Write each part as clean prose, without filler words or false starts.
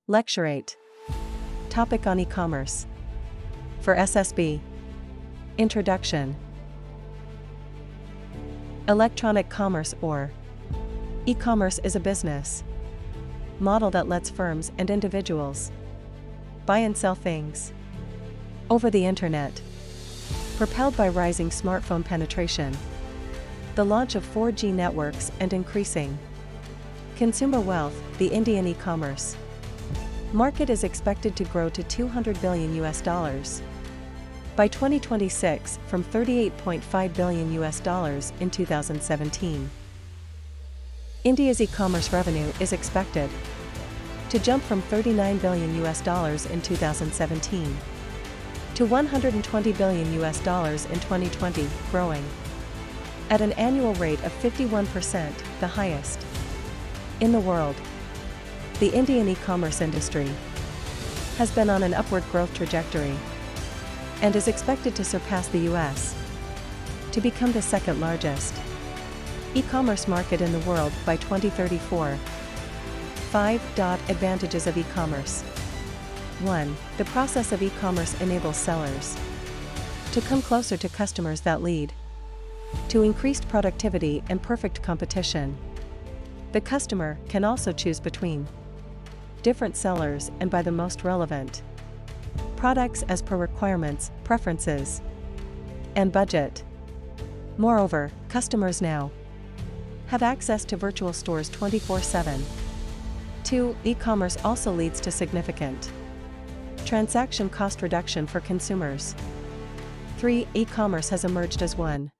Lecturrate. Topic on e-commerce. For SSB. Introduction. Electronic commerce or e-commerce is a business model that lets firms and individuals buy and sell things over the internet. Propelled by rising smartphone penetration, the launch of 4G networks and increasing consumer wealth, the Indian e-commerce market is expected to grow to $200 billion by 2026 from $38.5 billion in 2017. India's e-commerce revenue is expected to jump from $39 billion in 2017 to $120 billion in 2020, growing at an annual rate of 51%, the highest in the world. The Indian e-commerce industry has been on an upward growth trajectory and is expected to surpass the US to become the second largest e-commerce market in the world by 2034. 5. Advantages of e-commerce. 1. The process of e-commerce enables sellers to come closer to customers that lead to increased productivity and perfect competition. The customer can also choose between different sellers and buy the most relevant products as per requirements, preferences, and budget. Moreover, customers now have access to virtual stores 24/7. 2. E-commerce also leads to significant transaction cost reduction for consumers. 3. E-commerce has emerged as one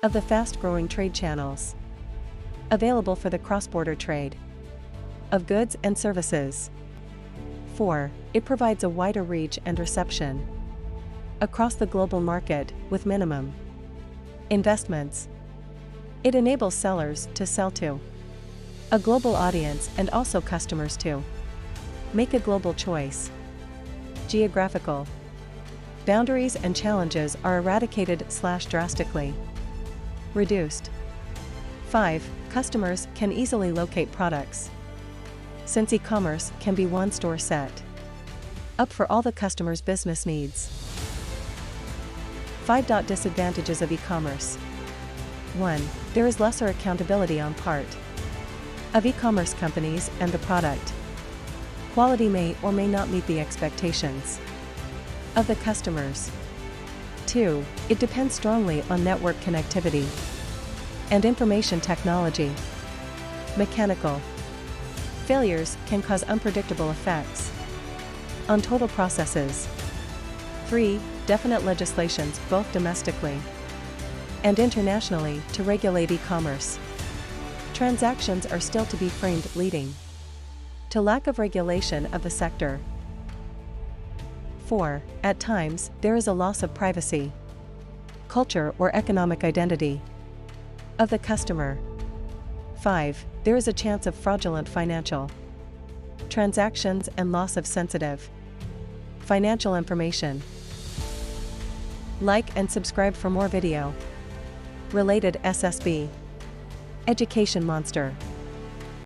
of the fast-growing trade channels available for the cross-border trade of goods and services. 4. It provides a wider reach and reception across the global market with minimum investments. It enables sellers to sell to a global audience and also customers to make a global choice. Geographical boundaries and challenges are eradicated/drastically reduced. 5. Customers can easily locate products, since e-commerce can be one store set up for all the customer's business needs. 5. Disadvantages of e-commerce. 1. There is lesser accountability on part of e-commerce companies, and the product quality may or may not meet the expectations of the customers. 2. It depends strongly on network connectivity and information technology. Mechanical failures can cause unpredictable effects on total processes. 3. Definite legislations both domestically and internationally to regulate e-commerce transactions are still to be framed, leading to lack of regulation of the sector. 4. At times, there is a loss of privacy, culture or economic identity of the customer. 5. There is a chance of fraudulent financial transactions and loss of sensitive financial information. Like and subscribe for more video related SSB Education Monster.